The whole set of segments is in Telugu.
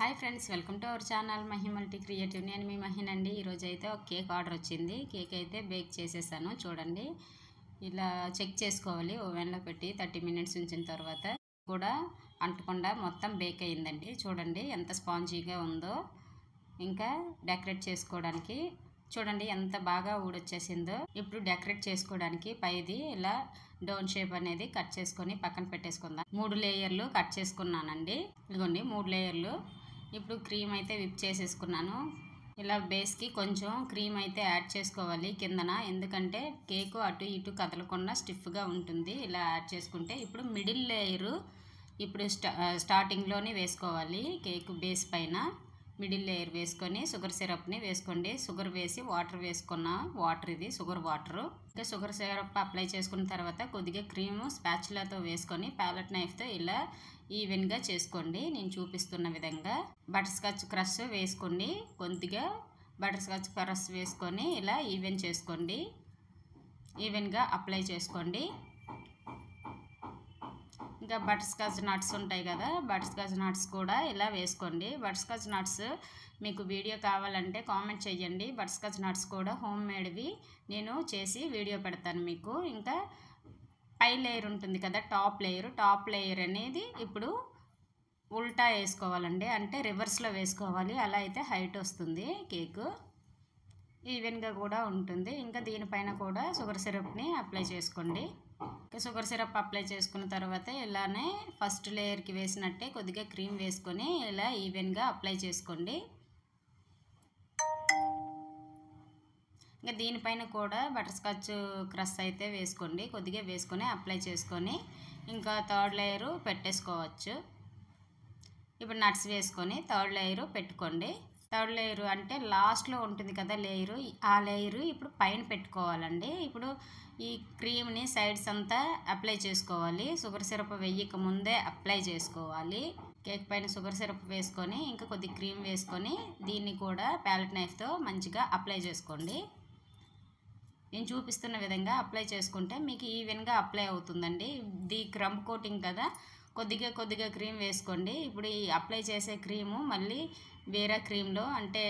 Hi friends, welcome to our channel Mahi multi creative. నేను మీ మహిన్ అండి. ఈరోజు అయితే ఒక కేక్ ఆర్డర్ వచ్చింది. కేక్ అయితే బేక్ చేసేసాను. చూడండి, ఇలా చెక్ చేసుకోవాలి. ఓవెన్లో పెట్టి 30 మినిట్స్ ఉంచిన తర్వాత కూడా అంటకుండా మొత్తం బేక్ అయ్యిందండి. చూడండి ఎంత స్పాంజీగా ఉందో. ఇంకా డెకరేట్ చేసుకోవడానికి చూడండి ఎంత బాగా ఊడొచ్చేసిందో. ఇప్పుడు డెకరేట్ చేసుకోవడానికి పైది ఇలా డౌన్ షేప్ అనేది కట్ చేసుకొని పక్కన పెట్టేసుకుందాం. 3 లేయర్లు కట్ చేసుకున్నానండి. ఇదిగోండి 3 లేయర్లు. ఇప్పుడు క్రీమ్ అయితే విప్ చేసేసుకున్నాను. ఇలా బేస్కి కొంచెం క్రీమ్ అయితే యాడ్ చేసుకోవాలి కిందన, ఎందుకంటే కేకు అటు ఇటు కదలకుండా స్టిఫ్గా ఉంటుంది. ఇలా యాడ్ చేసుకుంటే ఇప్పుడు మిడిల్ లేయరు ఇప్పుడు స్టార్టింగ్లోనే వేసుకోవాలి. కేక్ బేస్ పైన మిడిల్ లేయర్ వేసుకొని షుగర్ సిరప్ని వేసుకోండి. షుగర్ వేసి వాటర్ వేసుకున్న వాటర్, ఇది షుగర్ వాటరు. ఇంకా షుగర్ సిరప్ అప్లై చేసుకున్న తర్వాత కొద్దిగా క్రీము స్పాచులాతో వేసుకొని ప్యాలెట్ నైఫ్తో ఇలా ఈవెన్గా చేసుకోండి. నేను చూపిస్తున్న విధంగా బటర్ స్కాచ్ క్రష్ వేసుకోండి. కొద్దిగా బటర్ స్కాచ్ క్రష్ వేసుకొని ఇలా ఈవెన్ చేసుకోండి. ఈవెన్గా అప్లై చేసుకోండి. ఇంకా బటర్ స్కాచ్ నట్స్ ఉంటాయి కదా, బటర్ స్కాచ్ నట్స్ కూడా ఇలా వేసుకోండి. బటర్ స్కాచ్ నట్స్ మీకు వీడియో కావాలంటే కామెంట్ చేయండి. బటర్ స్కాచ్ నట్స్ కూడా హోమ్ మేడ్వి నేను చేసి వీడియో పెడతాను మీకు. ఇంకా పై లేయర్ ఉంటుంది కదా, టాప్ లేయర్ అనేది ఇప్పుడు ఉల్టా వేసుకోవాలండి, అంటే రివర్స్లో వేసుకోవాలి. అలా అయితే హైట్ వస్తుంది కేకు, ఈవెన్గా కూడా ఉంటుంది. ఇంకా దీనిపైన కూడా షుగర్ సిరప్ని అప్లై చేసుకోండి. షుగర్ సిరప్ అప్లై చేసుకున్న తర్వాత ఇలానే ఫస్ట్ లేయర్కి వేసినట్టే కొద్దిగా క్రీమ్ వేసుకొని ఇలా ఈవెన్గా అప్లై చేసుకోండి. ఇంకా దీనిపైన కూడా బటర్ స్కాచ్ క్రష్ అయితే వేసుకోండి. కొద్దిగా వేసుకొని అప్లై చేసుకొని ఇంకా థర్డ్ లేయరు పెట్టేసుకోవచ్చు. ఇప్పుడు నట్స్ వేసుకొని థర్డ్ లేయరు పెట్టుకోండి. థర్డ్ లేయరు అంటే లాస్ట్లో ఉంటుంది కదా లేయరు, ఆ లేయరు ఇప్పుడు పైన పెట్టుకోవాలండి. ఇప్పుడు ఈ క్రీమ్ని సైడ్స్ అంతా అప్లై చేసుకోవాలి. షుగర్ సిరప్ వేయక ముందే అప్లై చేసుకోవాలి. కేక్ పైన షుగర్ సిరప్ వేసుకొని ఇంకా కొద్ది క్రీమ్ వేసుకొని దీన్ని కూడా ప్యాలెట్ నైఫ్తో మంచిగా అప్లై చేసుకోండి. నేను చూపిస్తున్న విధంగా అప్లై చేసుకుంటే మీకు ఈవెన్గా అప్లై అవుతుందండి. ఇది క్రమ్ కోటింగ్ కదా, కొద్దిగా క్రీమ్ వేసుకోండి. ఇప్పుడు ఈ అప్లై చేసే క్రీము మళ్ళీ వేరే క్రీమ్లో, అంటే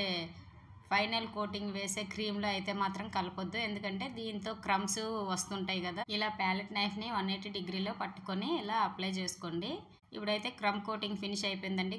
ఫైనల్ కోటింగ్ వేసే క్రీమ్లో అయితే మాత్రం కలపొద్దు, ఎందుకంటే దీంతో క్రమ్స్ వస్తుంటాయి కదా. ఇలా ప్యాలెట్ నైఫ్ని 180 డిగ్రీలో పట్టుకొని ఇలా అప్లై చేసుకోండి. ఇప్పుడైతే క్రమ్ కోటింగ్ ఫినిష్ అయిపోయిందండి.